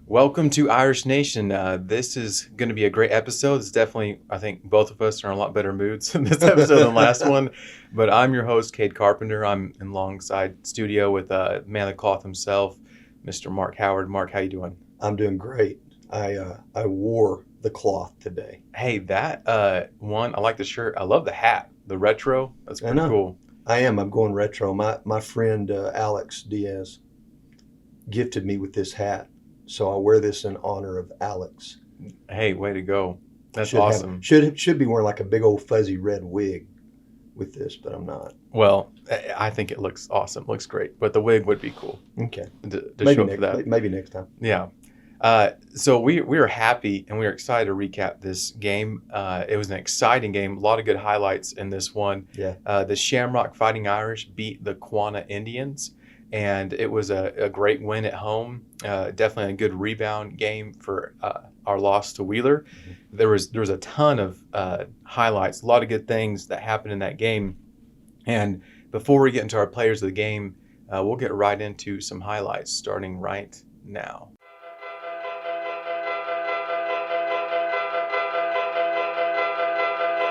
Welcome to Irish Nation. This is going to be a great episode. It's definitely, I think both of us are in a lot better moods in this episode than the last one. But I'm your host, Cade Carpenter. I'm in alongside studio with man of the cloth himself, Mr. Mark Howard. Mark, how you doing? I'm doing great. I wore the cloth today. Hey, that one, I like the shirt. I love the hat, the retro. That's pretty cool. I'm going retro. My friend Alex Diaz gifted me with this hat. So I wear this in honor of Alex. Hey, way to go. That's awesome. Should be wearing like a big old fuzzy red wig with this, but I'm not. Well, I think it looks awesome. Looks great. But the wig would be cool. Okay. To maybe show for that. Maybe next time. Yeah. So we are happy and we are excited to recap this game. It was an exciting game. A lot of good highlights in this one. Yeah. The Shamrock Fighting Irish beat the Quanah Indians. And it was a great win at home. Definitely a good rebound game for our loss to Wheeler. Mm-hmm. There was a ton of highlights, a lot of good things that happened in that game. And before we get into our players of the game, we'll get right into some highlights starting right now.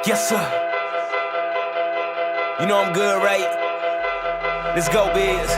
Yes, sir. You know I'm good, right? Let's go, Biz.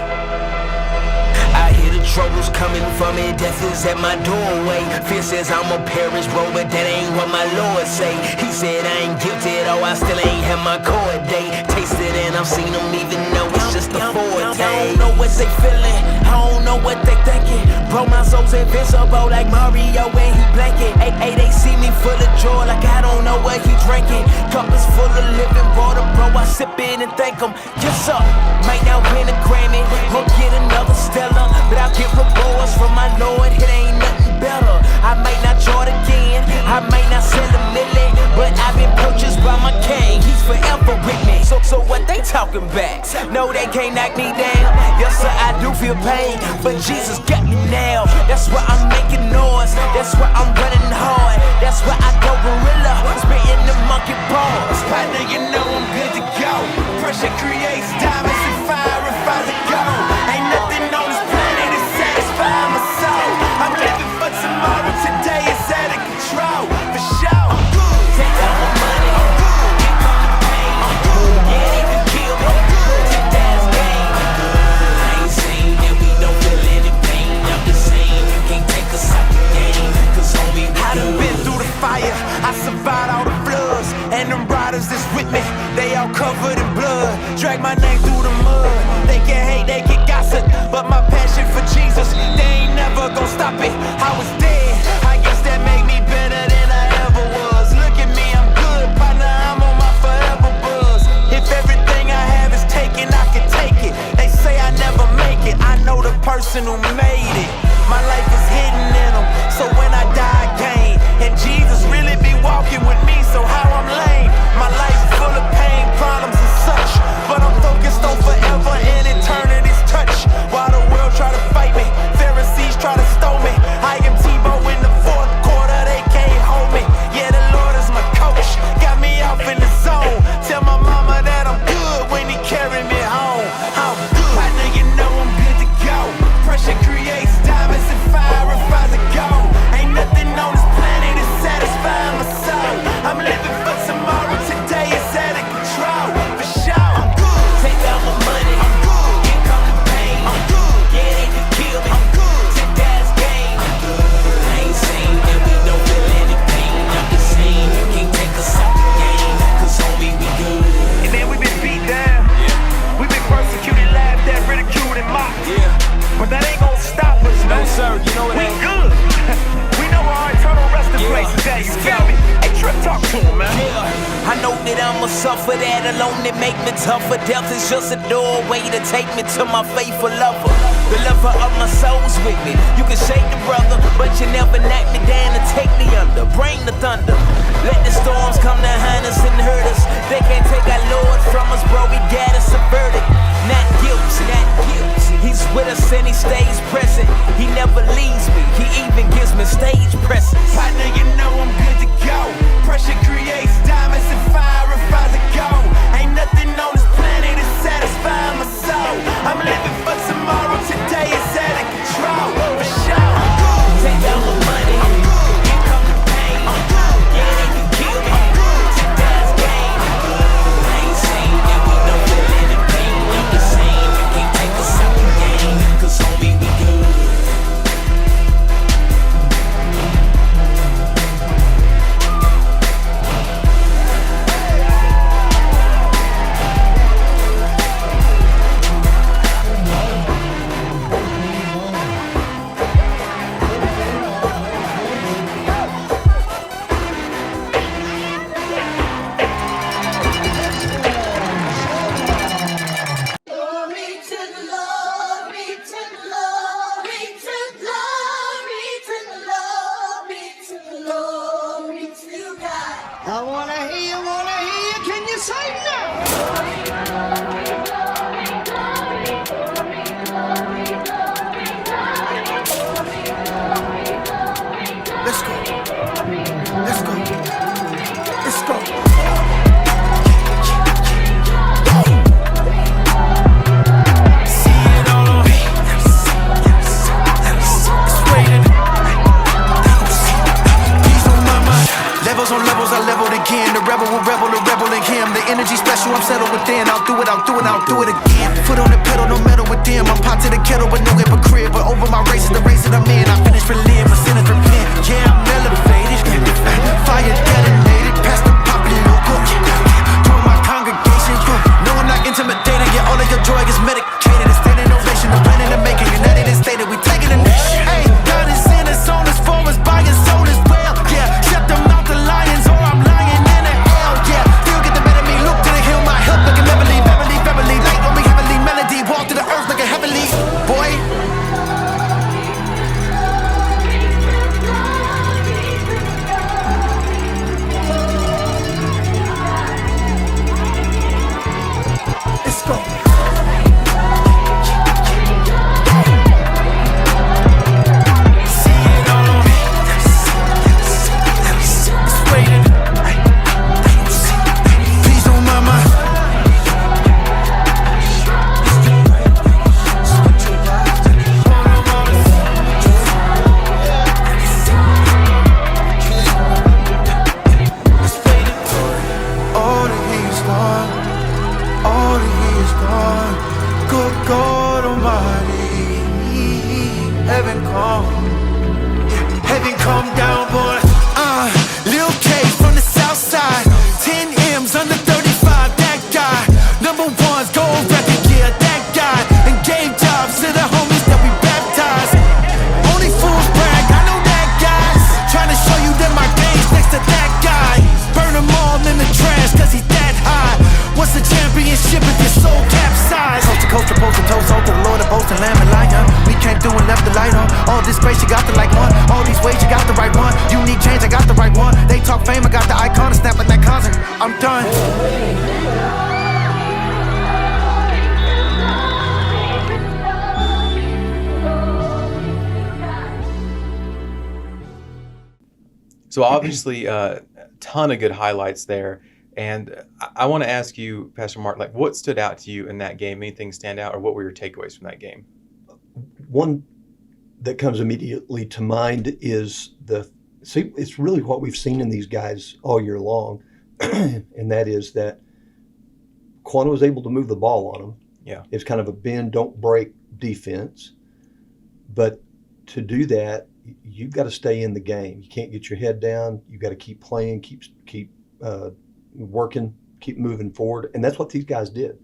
I hear the troubles coming for me, death is at my doorway. Fear says I'm a perish, bro, but that ain't what my Lord say. He said I ain't guilty, though I still ain't had my court date. Tasted and I've seen them even though it's just a forte. I don't know what they feeling, I don't know what they thinking. Bro, my soul's invincible like Mario when he blanket. Hey, they see me full of joy like I don't know what he drinking. Cup is full of living water, bro, I sip it and thank him. Yes, sir, might not win a Grammy or get another Stella, but I'll get rewards from my Lord, it ain't nothing better. I might not chart again, I might not sell a million, but I've been purchased by my king, he's forever with me. So what they talking back? No, they can't knock me down. Yes, sir, I do feel pain, but Jesus got me now. That's why I'm making noise, that's why I'm running hard, that's why I go gorilla, spitting the monkey paws. Partner, you know I'm good to go. Pressure creates diamonds and fire refines the gold. Ain't nothing on this planet to satisfy my soul. I'm living for tomorrow, today is out of control. For sure, I'm good. Take all my money, I'm good. Here come the pain, I'm good. Yeah, they can kill me, I'm good. Take that's game, I'm good. I ain't saying that we don't feel any pain. I'm the same, you can't take us out the game, cause homie, we I done been through the fire, I survived all the floods. And them riders that's with me, they all covered in blood. Drag my name through the mud. They can hate, they can gossip, but my passion for Jesus, they ain't never gonna stop it. I was dead, I guess that made me better than I ever was. Look at me, I'm good, partner, I'm on my forever buzz. If everything I have is taken, I can take it. They say I never make it, I know the person who made it. My life is hidden in them, so when I die I gain. And Jesus really be walking with me, so how I'm lame. My life full of pain, problems and such, but I'm focused on forever and eternity's touch. While the world try to fight me, Pharisees try to stone me, I am Tebow in the fourth quarter, they can't hold me. Yeah, the Lord is my coach, got me off in the zone. Tell my mama that I'm good when he carry me home. I'm good, I know you know I'm good to go. Pressure creates diamonds and fire refines the gold. Ain't nothing on this planet that satisfies my soul. I'm living for tomorrow, today is out of control. For sure, I'm good. Take out my money, I'm good. Here come the pain, I'm good. Yeah, they can kill me, I'm good. Take that's game, I'm good. I ain't saying that we don't feel any pain. I'm the same, you can't take us out the game, cause homie, we good. And then we been beat down, we been persecuted, laughed at, ridiculed and mocked. But that ain't gonna stop us, no sir, you know it we ain't. Good. We know our eternal resting place is at, you feel me? Hey, Trip, talk to him, man. I know that I'ma suffer, that alone that make me tougher. Death is just a doorway to take me to my faithful lover. The lover of my soul's with me. You can shake the brother, but you never knock me down and take me under. Bring the thunder, let the storms come behind us and hurt us. They can't take our Lord from us, bro, we got us a verdict. Not guilty, not guilty. He's with us and he stays present. He never leaves me, he even gives me stage presence. Partner, you know I'm good to go. Pressure creates diamonds and fire refines the gold. Ain't nothing on this planet that satisfies my soul. I'm living for tomorrow, today is out of control. For sure, I'm good. Take I wanna hear you, can you say no? Let's go. Let's go. Let's go. See it all on me. It's raining. Peace on my mind. Levels on levels, I leveled again. The rebel will rebel, the rebel in him. The energy special, I'm settled within. I'll do it, I'll do it, I'll do it again. Foot on the pedal, no metal with them. I'm pot to the kettle, but no hypocrite. But over my race is the race that I'm in. I finished for live, my sinners repent. Yeah, I'm elevated. Fire detonated, past the popular local. Join my congregation. No, I'm not intimidated. Yeah, all of your joy is medicated. It's standing ovation, the plan in the making. United and stated, we taking the nation. Hey, God is in us, on us, for us, by his soul as well. Yeah, shut them out the lions, or I'm lying in the hell. Yeah, still get the better me. Look to the hill, my help looking heavily, heavily, heavily. Light on me, heavenly melody. Walk to the earth like a heavenly boy. Let's go. See it all on me. It's raining. Please don't mind my. All the heat's gone. All the years gone, good God Almighty, heaven come down, boy. Lil K from the south side, 10 M's under 35, that guy. Number one's gold record, yeah, that guy. And gave jobs to the homies that we baptized. Only fools brag, I know that guys. Trying to show you that my game's next to that guy. Burn them all in the trash, cause he's that high. What's the championship if your soul capsized? Coast to post to toast, all to the Lord of boast and lamb and lion. We came through and left the light on. All this grace, you got the like one. All these ways, you got the right one. You need change, I got the right one. They talk fame, I got the icon. Snapping that concert, I'm done. So obviously, a ton of good highlights there. And I want to ask you, Pastor Mark, like what stood out to you in that game? Anything stand out, or what were your takeaways from that game? One that comes immediately to mind is it's really what we've seen in these guys all year long, and that is that Quanah was able to move the ball on them. Yeah. It's kind of a bend, don't break defense. But to do that, you've got to stay in the game. You can't get your head down. You've got to keep playing, keep working, keep moving forward, and that's what these guys did.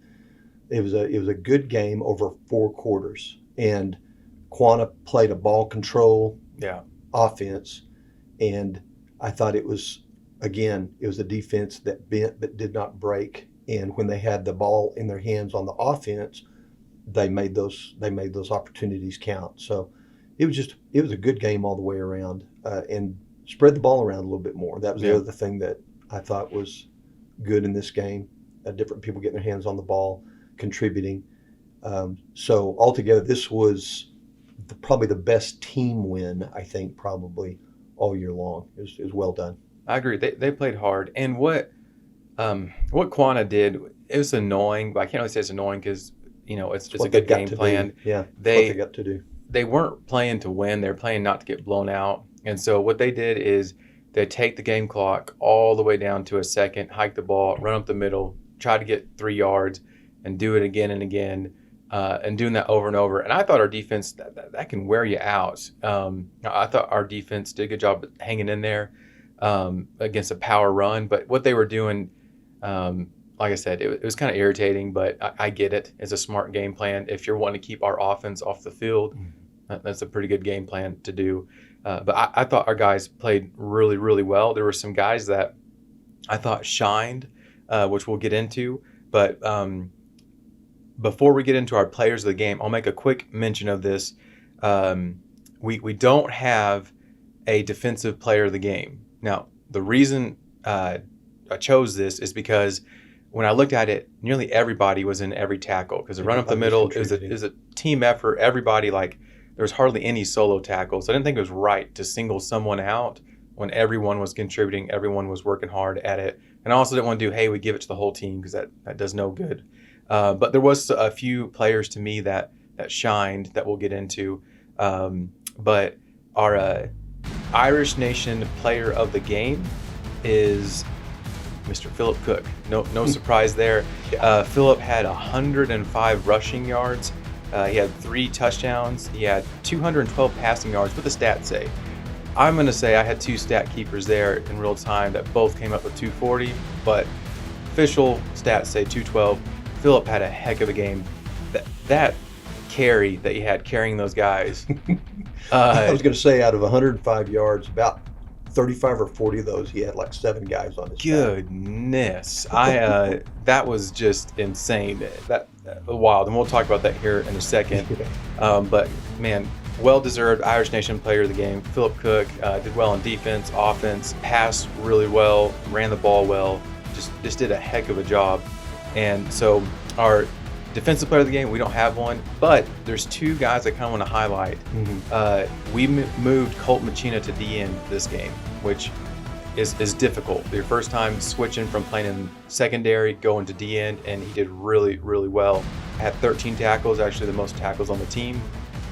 It was a good game over 4 quarters, and Quanah played a ball control offense, and I thought it was a defense that bent but did not break. And when they had the ball in their hands on the offense, they made those opportunities count. So it was a good game all the way around, and spread the ball around a little bit more. That was the other thing that I thought was good in this game. Different people getting their hands on the ball, contributing. So altogether, this was probably the best team win, I think, probably all year long. It was well done. I agree. They played hard. And what Quanah did, it was annoying, but I can't really say it's annoying because, it's a good game plan. Yeah, what they got to do. They weren't playing to win. They were playing not to get blown out. And so what they did is they take the game clock all the way down to a second, hike the ball, run up the middle, try to get 3 yards, and do it again and again, and doing that over and over. And I thought our defense, that can wear you out. I thought our defense did a good job hanging in there against a power run. But what they were doing, like I said, it was kind of irritating, but I get it. It's a smart game plan. If you're wanting to keep our offense off the field, that's a pretty good game plan to do. But I thought our guys played really, really well. There were some guys that I thought shined, which we'll get into. But before we get into our players of the game, I'll make a quick mention of this. We don't have a defensive player of the game. Now, the reason chose this is because when I looked at it, nearly everybody was in every tackle because the run up the middle is a team effort. Everybody, like, there was hardly any solo tackles. So I didn't think it was right to single someone out when everyone was contributing, everyone was working hard at it. And I also didn't want to do, hey, we give it to the whole team because that does no good. But there was a few players to me that shined that we'll get into. But our Irish Nation player of the game is Mr. Philip Cook. No surprise there. Philip had 105 rushing yards. He had 3 touchdowns. He had 212 passing yards. What the stats say? I'm going to say I had 2 stat keepers there in real time that both came up with 240, but official stats say 212. Philip had a heck of a game. That carry that he had carrying those guys. I was going to say out of 105 yards, about 35 or 40 of those, he had like 7 guys on his Goodness. That was just insane. That wild. And we'll talk about that here in a second. But man, well-deserved Irish Nation player of the game. Philip Cook did well on defense, offense, passed really well, ran the ball well, just did a heck of a job. And so our defensive player of the game, we don't have one, but there's 2 guys I kind of want to highlight. We moved Colt Machina to DN this game, which is difficult. Your first time switching from playing in secondary, going to DN, and he did really, really well. Had 13 tackles, actually the most tackles on the team.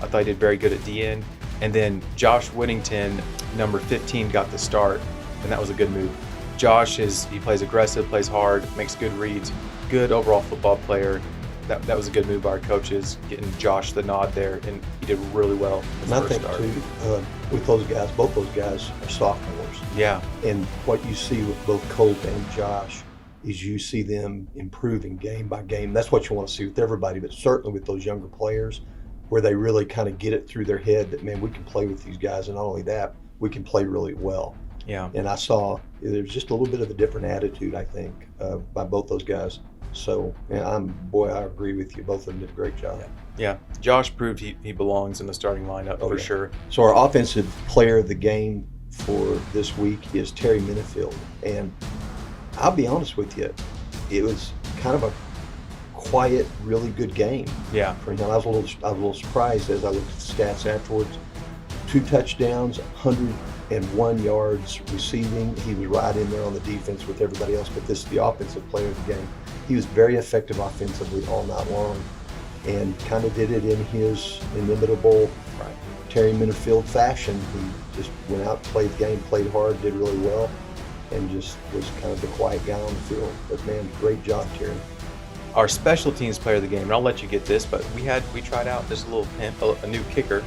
I thought he did very good at DN. And then Josh Whittington, number 15, got the start, and that was a good move. Josh he plays aggressive, plays hard, makes good reads, good overall football player. That was a good move by our coaches, getting Josh the nod there, and he did really well. And I think too, with those guys, both those guys are sophomores. Yeah. And what you see with both Colt and Josh is you see them improving game by game. That's what you want to see with everybody, but certainly with those younger players, where they really kind of get it through their head that, man, we can play with these guys, and not only that, we can play really well. Yeah. And I saw there's just a little bit of a different attitude, I think, by both those guys. So, I agree with you. Both of them did a great job. Yeah. Josh proved he belongs in the starting lineup for sure. So our offensive player of the game for this week is Terry Minifield. And I'll be honest with you, it was kind of a quiet, really good game. Yeah. For him. I was a little surprised as I looked at the stats afterwards. 2 touchdowns, 101 yards receiving. He was right in there on the defense with everybody else, but this is the offensive player of the game. He was very effective offensively all night long and kind of did it in his inimitable Terry Minifield fashion. He just went out, played the game, played hard, did really well, and just was kind of the quiet guy on the field. But man, great job, Terry. Our special teams player of the game, and I'll let you get this, but we tried out this little a new kicker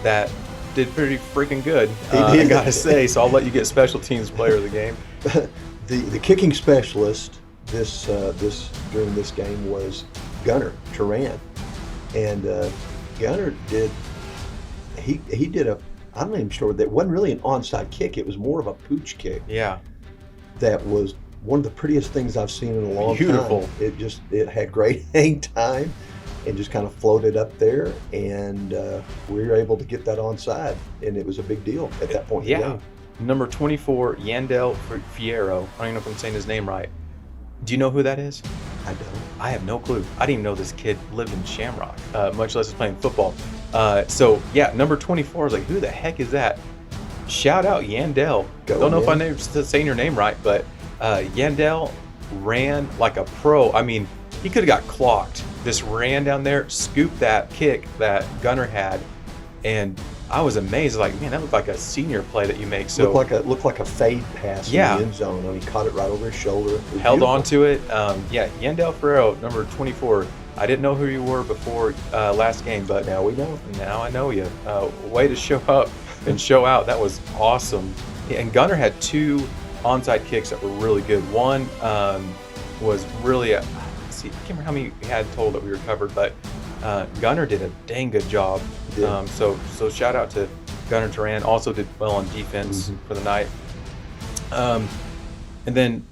that did pretty freaking good. I gotta say, so I'll let you get special teams player of the game. The kicking specialist during this game was Gunnar Turan, and Gunnar did I'm not even sure, that wasn't really an onside kick. It was more of a pooch kick. Yeah, that was one of the prettiest things I've seen in a long Beautiful. time. It had great hang time and just kind of floated up there, and we were able to get that onside, and it was a big deal at that point in the game. Number 24, Yandel Fierro. I don't even know if I'm saying his name right. Do you know who that is? I don't. I have no clue. I didn't even know this kid lived in Shamrock, much less playing football. So, number 24, I was like, who the heck is that? Shout out Yandel. Don't know if I'm saying your name right, but Yandel ran like a pro. I mean, he could have got clocked. Just ran down there, scooped that kick that Gunnar had, and I was amazed. Like, man, that looked like a senior play that you make. So looked like a fade pass in the end zone. I mean, he caught it right over his shoulder. Held on to it. Yandel Ferrero, number 24. I didn't know who you were before last game, but now we know. Now I know you. Way to show up and show out. That was awesome. And Gunnar had 2 onside kicks that were really good. One was really I can't remember how many we had total that we recovered, but Gunnar did a dang good job. So shout out to Gunnar Turan. Also did well on defense for the night. And then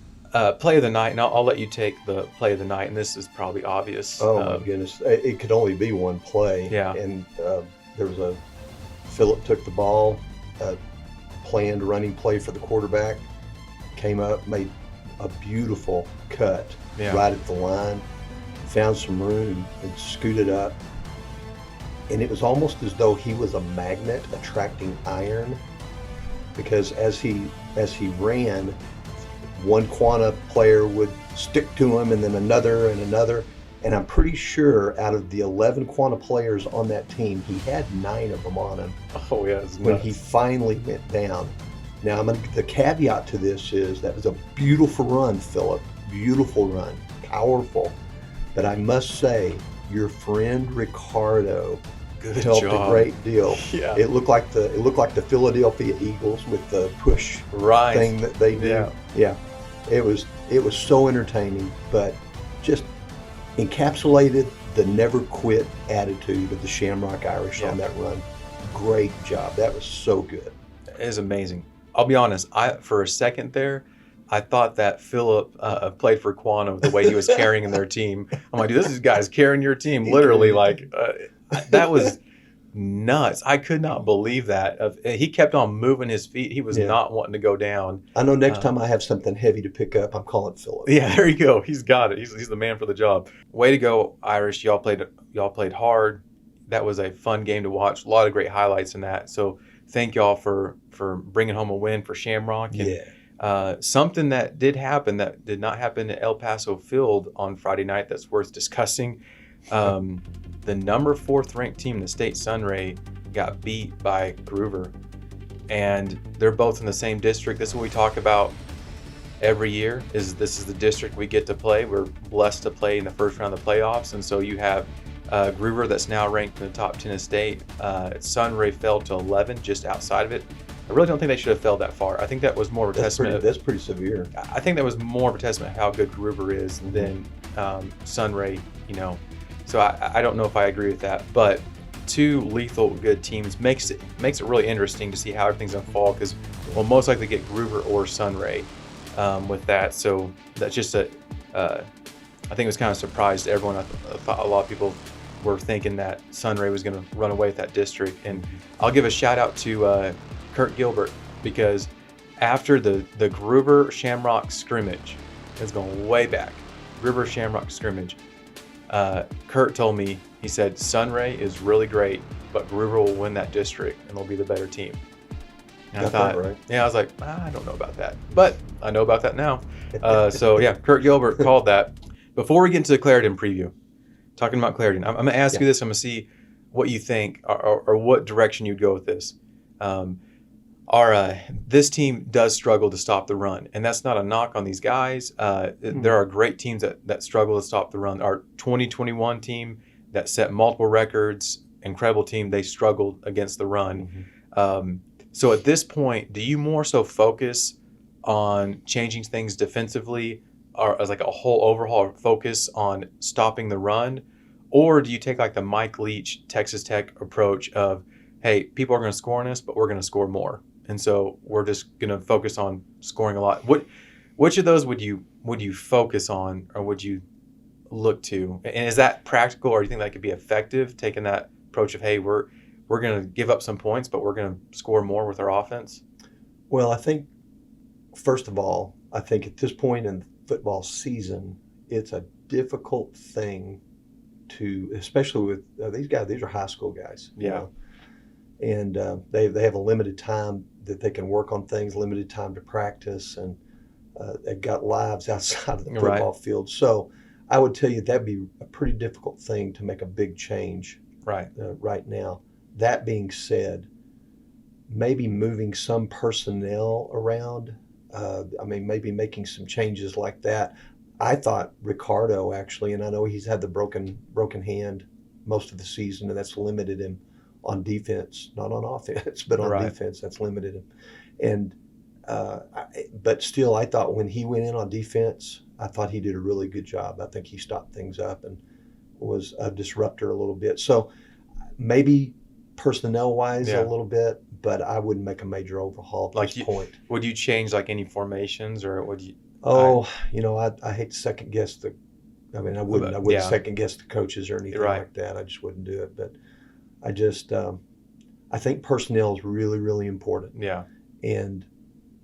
play of the night, and I'll let you take the play of the night, and this is probably obvious. Oh my goodness, it could only be one play. Yeah. And there was Philip took the ball, planned running play for the quarterback, came up, made a beautiful cut Yeah. right at the line, found some room and scooted up. And it was almost as though he was a magnet attracting iron, because as he ran, one Quanah player would stick to him and then another and another. And I'm pretty sure out of the 11 Quanah players on that team, he had 9 of them on him Oh yeah, it's when nuts. he finally went down. Now, the caveat to this is that was a beautiful run, Philip. Beautiful run, powerful. But I must say, your friend Ricardo Good helped job. a great deal. Yeah. It looked like the Philadelphia Eagles with the push Right. thing that they do. Yeah. Yeah. It was so entertaining, but just encapsulated the never quit attitude of the Shamrock Irish Yeah. on that run. Great job. That was so good. It is amazing. I'll be honest. For a second there, I thought that Philip played for Quanah the way he was carrying their team. I'm like, dude, this guy's carrying your team literally. Like that was nuts. I could not believe that. He kept on moving his feet. He was Yeah. not wanting to go down. I know next time I have something heavy to pick up, I'm calling Philip. Yeah, there you go. He's got it. He's the man for the job. Way to go, Irish. Y'all played hard. That was a fun game to watch. A lot of great highlights in that. So thank y'all for bringing home a win for Shamrock. And, Yeah. something that did happen that did not happen at El Paso Field on Friday night that's worth discussing. The number 4th ranked team, the State Sunray, got beat by Groover. And they're both in the same district. This is what we talk about every year. This is the district we get to play. We're blessed to play in the first round of the playoffs. And so you have Groover that's now ranked in the top 10 of state. Sunray fell to 11, just outside of it. I really don't think they should have fell that far. I think that was more of a testament. That's pretty severe. I think that was more of a testament of how good Groover is than Sunray, So I don't know if I agree with that. But 2 lethal good teams makes it really interesting to see how everything's unfold, because we'll most likely get Groover or Sunray with that. So that's just I think it was kind of a surprise to everyone. I thought a lot of people were thinking that Sunray was going to run away with that district. And I'll give a shout out to Kurt Gilbert, because after the Groover Shamrock scrimmage, it's going way back, Groover Shamrock scrimmage, Kurt told me, he said, Sunray is really great, but Groover will win that district and they'll be the better team. And I Got thought, that right. yeah, I was like, I don't know about that, but I know about that now. So yeah, Kurt Gilbert called that. Before we get into the Clarendon preview, talking about Clarendon, I'm going to ask you this. I'm going to see what you think or what direction you'd go with this. This team does struggle to stop the run, and that's not a knock on these guys. There are great teams that struggle to stop the run. Our 2021 team that set multiple records, incredible team, they struggled against the run. So at this point, do you more so focus on changing things defensively, or as like a whole overhaul focus on stopping the run? Or do you take like the Mike Leach, Texas Tech approach of, hey, people are going to score on us, but we're going to score more. And so we're just going to focus on scoring a lot. Which of those would you focus on, or would you look to? And is that practical, or do you think that could be effective, taking that approach of, hey, we're going to give up some points, but we're going to score more with our offense? Well, I think, first of all, at this point in the football season, it's a difficult thing to, especially with these guys. These are high school guys. Yeah. And they have a limited time that they can work on things, limited time to practice, and they've got lives outside of the football field. So I would tell you that'd be a pretty difficult thing to make a big change right now. That being said, maybe moving some personnel around, maybe making some changes like that. I thought Ricardo, actually, and I know he's had the broken hand most of the season, and that's limited him on defense, not on offense, but on defense, that's limited him. And but still, I thought when he went in on defense, I thought he did a really good job. I think he stopped things up and was a disruptor a little bit. So maybe personnel-wise a little bit, but I wouldn't make a major overhaul at this point. Would you change like any formations, or would you? I hate to second guess I wouldn't second guess the coaches or anything like that. I just wouldn't do it. But I just I think personnel is really, really important. Yeah. And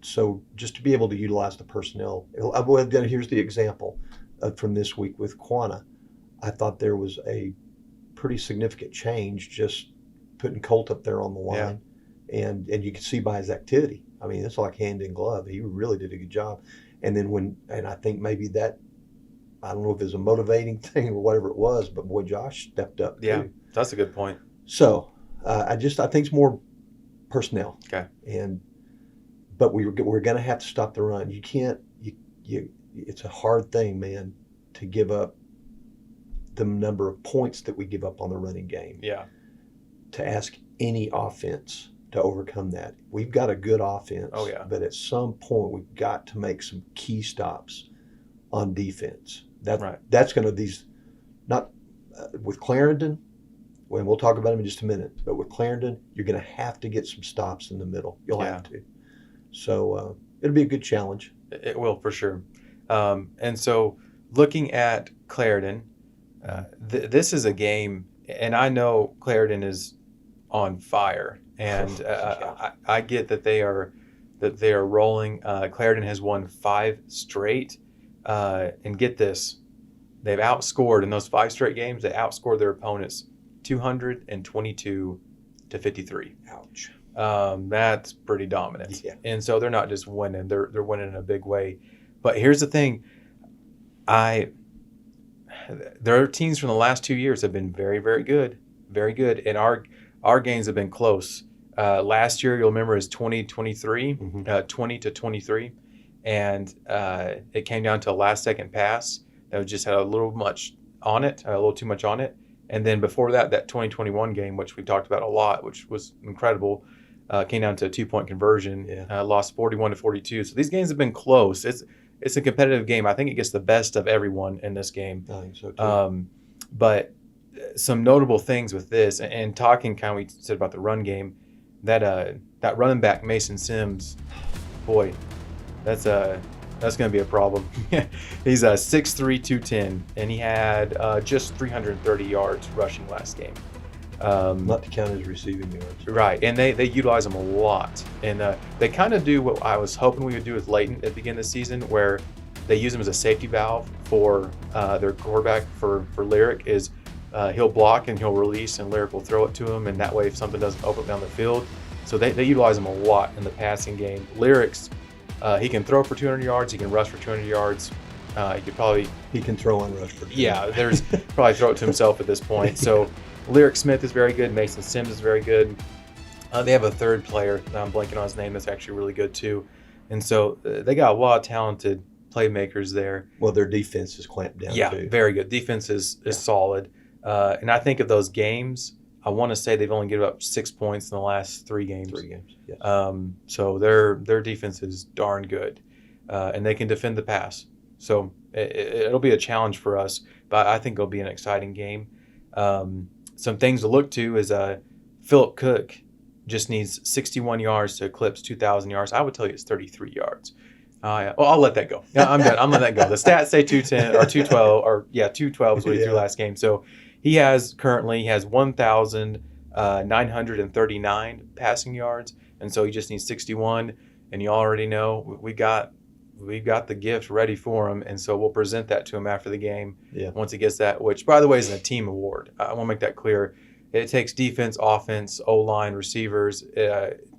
so just to be able to utilize the personnel. Here's the example from this week with Quanah. I thought there was a pretty significant change just putting Colt up there on the line, and you can see by his activity. I mean, it's like hand in glove. He really did a good job. And then I think maybe that, I don't know if it was a motivating thing or whatever it was, but boy, Josh stepped up too. Yeah, that's a good point. So I think it's more personnel. Okay. But we're going to have to stop the run. You can't. It's a hard thing, man, to give up the number of points that we give up on the running game. Yeah. To ask any offense to overcome that. We've got a good offense. Oh, yeah. But at some point, we've got to make some key stops on defense. That's going to not with Clarendon. Well, we'll talk about him in just a minute. But with Clarendon, you're going to have to get some stops in the middle. You'll have to. So it'll be a good challenge. It will, for sure. And so looking at Clarendon, this is a game, and I know Clarendon is on fire, and I get that they are rolling. Clarendon has won 5 straight, and get this, they've outscored in those 5 straight games. They outscored their opponents 222 to 53. Ouch. That's pretty dominant. Yeah. And so they're not just winning; they're winning in a big way. But here's the thing: their teams from the last 2 years have been very, very good, and our games have been close. Last year, you'll remember, is 2023, 20 to 23, and it came down to a last-second pass that just had a little much on it, a little too much on it. And then before that 2021 game, which we talked about a lot, which was incredible, came down to a 2-point conversion. Yeah. Lost 41 to 42. So these games have been close. It's a competitive game. I think it gets the best of everyone in this game. I think so too. But some notable things with this, and talking kind of we said about the run game, that running back Mason Sims, boy, that's going to be a problem. He's 6'3", 210, and he had just 330 yards rushing last game. Not to count his receiving yards. Right, and they utilize him a lot. And they kind of do what I was hoping we would do with Leighton at the beginning of the season, where they use him as a safety valve for their quarterback for Lyric. Is he'll block and he'll release, and Lyric will throw it to him, and that way if something doesn't open down the field. So they utilize him a lot in the passing game. Lyric's he can throw for 200 yards. He can rush for 200 yards. He can throw and rush for 200. Yeah, there's probably throw it to himself at this point. So Lyric Smith is very good. Mason Sims is very good. They have a third player, I'm blanking on his name, that's actually really good too. And so they got a lot of talented playmakers there. Well, their defense is clamped down too. Yeah, very good. Defense is solid. And I think of those games, I want to say they've only given up 6 points in the last 3 games. 3 games, yes. So their defense is darn good. And they can defend the pass. So it'll be a challenge for us, but I think it'll be an exciting game. Some things to look to is Philip Cook just needs 61 yards to eclipse 2,000 yards. I would tell you it's 33 yards. I'll let that go. I'm done. I'm letting that go. The stats say 210 or 212 212 is what he threw last game. So he has 1,939 passing yards, and so he just needs 61. And you already know we've got the gift ready for him, and so we'll present that to him after the game. Yeah. Once he gets that, which by the way is a team award. I want to make that clear. It takes defense, offense, O-line, receivers,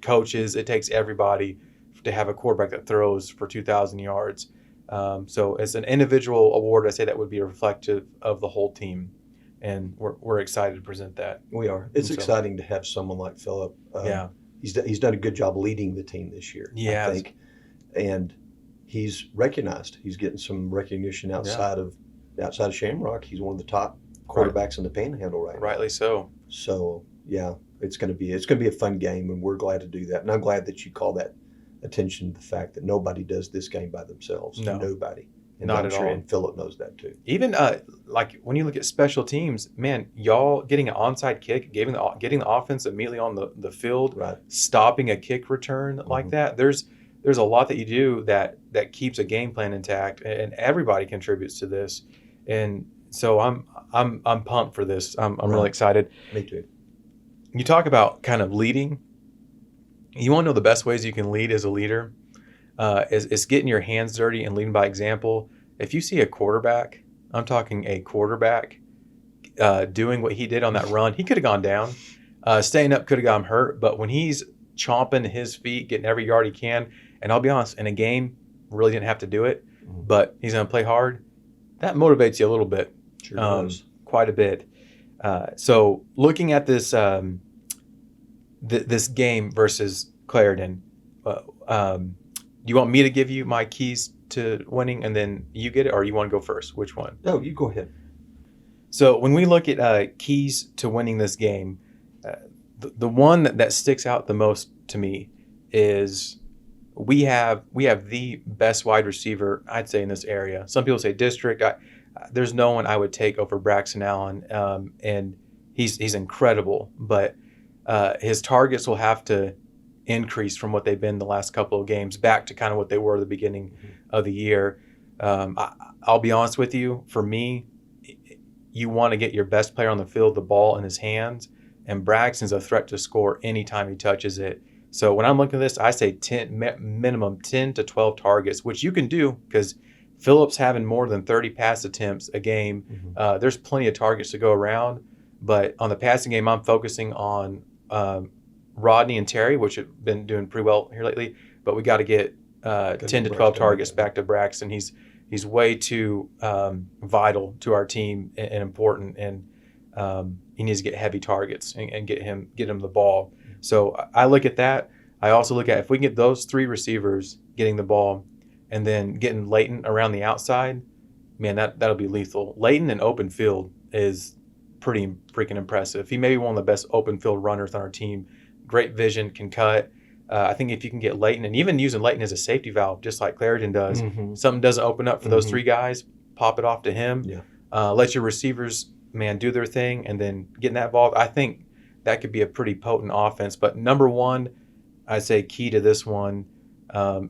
coaches. It takes everybody to have a quarterback that throws for 2,000 yards. So as an individual award, I say that would be reflective of the whole team, and we're excited to present that. We are. It's exciting to have someone like Philip. He's done a good job leading the team this year. Yeah, I think, and he's recognized. He's getting some recognition outside of Shamrock. He's one of the top quarterbacks in the Panhandle right now. Rightly so. So yeah, it's going to be a fun game, and we're glad to do that. And I'm glad that you call that attention to the fact that nobody does this game by themselves. No. Nobody. And Not at all. And Philip knows that too. Even like when you look at special teams, man, y'all getting an onside kick, getting the offense immediately on the field, Right. stopping a kick return like that. There's a lot that you do that keeps a game plan intact, and everybody contributes to this. And so I'm pumped for this. I'm really excited. Me too. You talk about kind of leading. You want to know the best ways you can lead as a leader? is getting your hands dirty and leading by example. If you see a quarterback, I'm talking a quarterback, doing what he did on that run, he could have gone down. Staying up could have got him hurt. But when he's chomping his feet, getting every yard he can, and I'll be honest, in a game, really didn't have to do it, but he's going to play hard, that motivates you a little bit. Sure does. Quite a bit. So looking at this this game versus Clarendon, you want me to give you my keys to winning and then you get it, or you want to go first? Which one? No, you go ahead. So when we look at keys to winning this game, the one that sticks out the most to me is we have the best wide receiver, I'd say, in this area. Some people say district. There's no one I would take over Braxton Allen, and he's incredible. But his targets will have to increase from what they've been the last couple of games back to kind of what they were at the beginning of the year. I'll be honest with you. For me, you want to get your best player on the field the ball in his hands, and Braxton's a threat to score anytime he touches it. So when I'm looking at this, I say minimum 10 to 12 targets, which you can do because Phillips having more than 30 pass attempts a game. There's plenty of targets to go around. But on the passing game, I'm focusing on Rodney and Terry, which have been doing pretty well here lately. But we got to get 10 to 12 targets back to Braxton. He's way too vital to our team and important, and he needs to get heavy targets and get him the ball. So I look at that. I also look at if we can get those three receivers getting the ball and then getting Leighton around the outside, man, that'll be lethal. Leighton in open field is pretty freaking impressive. He may be one of the best open field runners on our team. Great vision, can cut. I think if you can get Leighton, and even using Leighton as a safety valve, just like Clarendon does, something doesn't open up for those three guys, pop it off to him. Let your receivers, man, do their thing, and then getting that ball. I think that could be a pretty potent offense. But number one, I'd say key to this one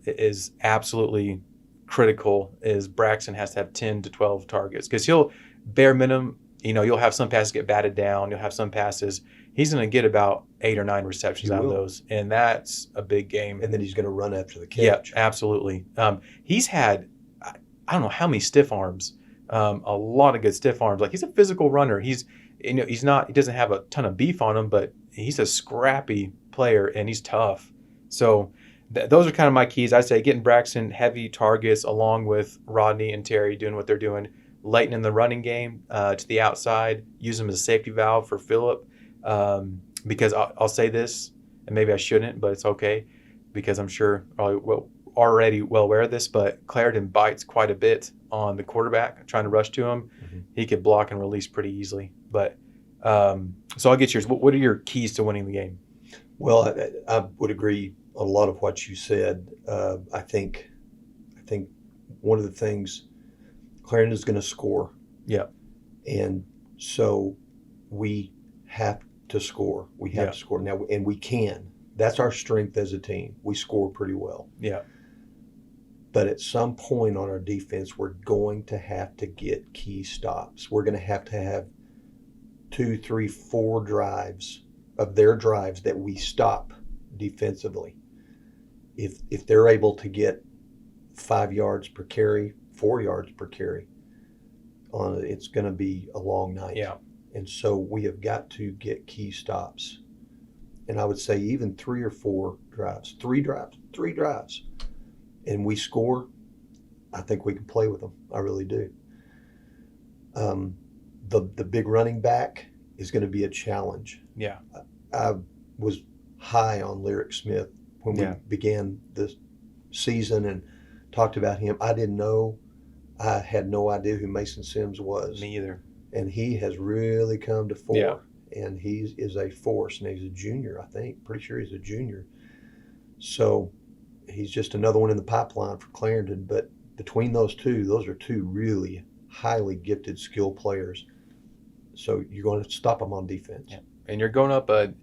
is absolutely critical is Braxton has to have 10 to 12 targets because he'll bare minimum, you'll have some passes get batted down. You'll have some passes. He's going to get about 8 or 9 receptions out of those, and that's a big game. And then he's going to run after the catch. Yeah, absolutely. He's had, I don't know how many stiff arms, a lot of good stiff arms. Like he's a physical runner. He doesn't have a ton of beef on him, but he's a scrappy player and he's tough. So those are kind of my keys. I'd say getting Braxton heavy targets along with Rodney and Terry doing what they're doing. Leighton in the running game to the outside, use him as a safety valve for Phillip. Because I'll say this, and maybe I shouldn't, but it's okay because I'm sure already well aware of this, but Clarendon bites quite a bit on the quarterback trying to rush to him. He could block and release pretty easily. But so I'll get yours. What are your keys to winning the game? Well, I would agree on a lot of what you said. I think one of the things, Clarendon is going to score. Yeah. And so we have to score. We have to score now, and we can. That's our strength as a team. We score pretty well. Yeah. But at some point on our defense, we're going to have to get key stops. We're going to have 2, 3, 4 drives of their drives that we stop defensively. If they're able to get 5 yards per carry, 4 yards per carry, it's going to be a long night. Yeah. And so we have got to get key stops. And I would say even 3 or 4 drives, 3 drives, and we score, I think we can play with them. I really do. The big running back is going to be a challenge. Yeah. I was high on Lyric Smith when we began the season and talked about him. I had no idea who Mason Sims was. Me either. And he has really come to fore. Yeah. And he is a force. And he's a junior, I think. Pretty sure he's a junior. So he's just another one in the pipeline for Clarendon. But between those are 2 really highly gifted, skilled players. So you're going to stop them on defense. Yeah. And you're going up the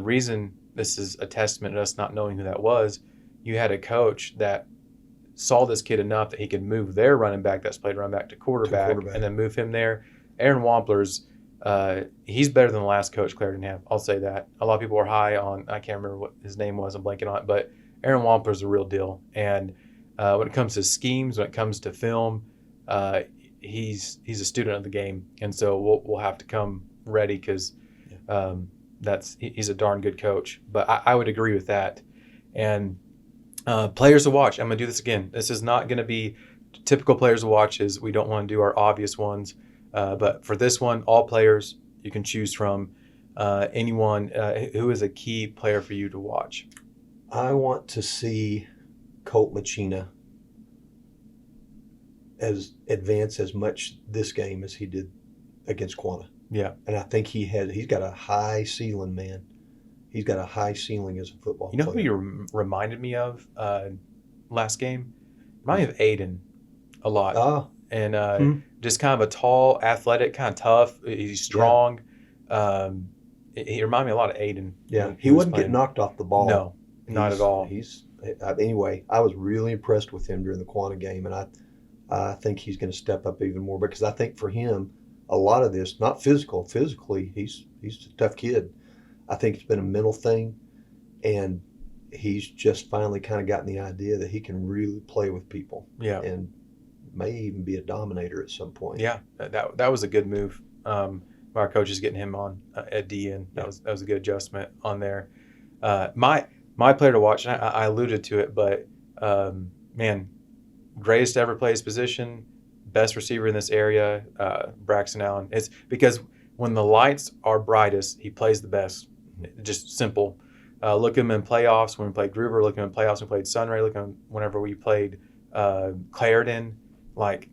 reason this is a testament to us not knowing who that was, you had a coach that saw this kid enough that he could move their running back that's played running back to quarterback. And then move him there. Aaron Wampler's, he's better than the last coach Clarendon had. I'll say that. A lot of people are high on, I can't remember what his name was, I'm blanking on it, but Aaron Wampler's a real deal. And when it comes to schemes, when it comes to film, he's a student of the game, and so we'll have to come ready because he's a darn good coach. But I would agree with that. And players to watch. I'm gonna do this again. This is not gonna be typical players to watch. Is we don't want to do our obvious ones, but for this one, all players you can choose from. Anyone who is a key player for you to watch. I want to see Colt Machina advance as much this game as he did against Quanah. Yeah. And I think he's got a high ceiling, man. He's got a high ceiling as a football player. Who you reminded me of last game? Reminded me of Aiden a lot. And just kind of a tall, athletic, kind of tough. He's strong. Yeah. He reminded me a lot of Aiden. Yeah, he wasn't getting knocked off the ball. No, not at all. Anyway, I was really impressed with him during the Quanah game, and I think he's going to step up even more because I think for him, a lot of this, not physical. Physically, he's a tough kid. I think it's been a mental thing, and he's just finally kind of gotten the idea that he can really play with people. Yeah, and may even be a dominator at some point. Yeah, that was a good move. Our coach is getting him on at D, and that was a good adjustment on there. My player to watch, and I alluded to it, but man, greatest to ever play his position, best receiver in this area, Braxton Allen. It's because when the lights are brightest, he plays the best. Just simple. Look at him in playoffs when we played Gruber. Look at him in playoffs when we played Sunray. Look at him whenever we played Clarendon. Like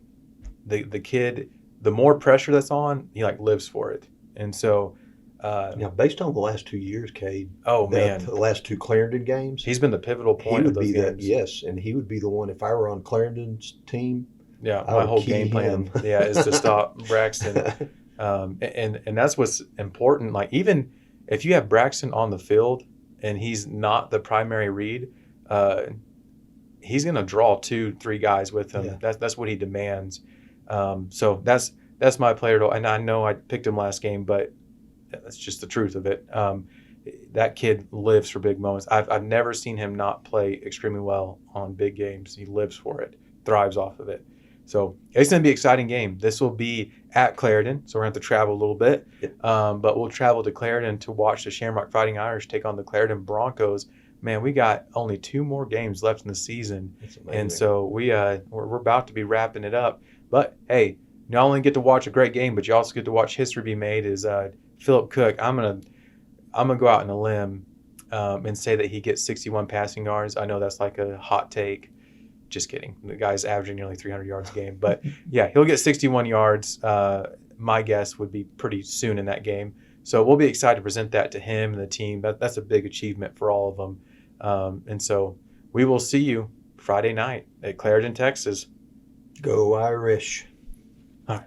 the kid, the more pressure that's on, he lives for it. And so now, based on the last 2 years, Cade. The last two Clarendon games, he's been the pivotal point of those games. Yes, and he would be the one if I were on Clarendon's team. Yeah, my whole game plan, is to stop Braxton, and that's what's important. Like even if you have Braxton on the field and he's not the primary read, he's going to draw 2-3 guys with him. Yeah. That's what he demands. So that's my player to, and I know I picked him last game, but that's just the truth of it. That kid lives for big moments. I've never seen him not play extremely well on big games. He lives for it, thrives off of it. So it's going to be an exciting game. This will be at Clarendon, so we're going to have to travel a little bit. Yep. But we'll travel to Clarendon to watch the Shamrock Fighting Irish take on the Clarendon Broncos. Man, we got only 2 more games left in the season, and so we're about to be wrapping it up. But hey, not only get to watch a great game, but you also get to watch history be made. Is Philip Cook? I'm gonna go out on a limb and say that he gets 61 passing yards. I know that's like a hot take. Just kidding. The guy's averaging nearly 300 yards a game. But, yeah, he'll get 61 yards. My guess would be pretty soon in that game. So we'll be excited to present that to him and the team. That's a big achievement for all of them. And so we will see you Friday night at Clarendon, Texas. Go Irish. All right.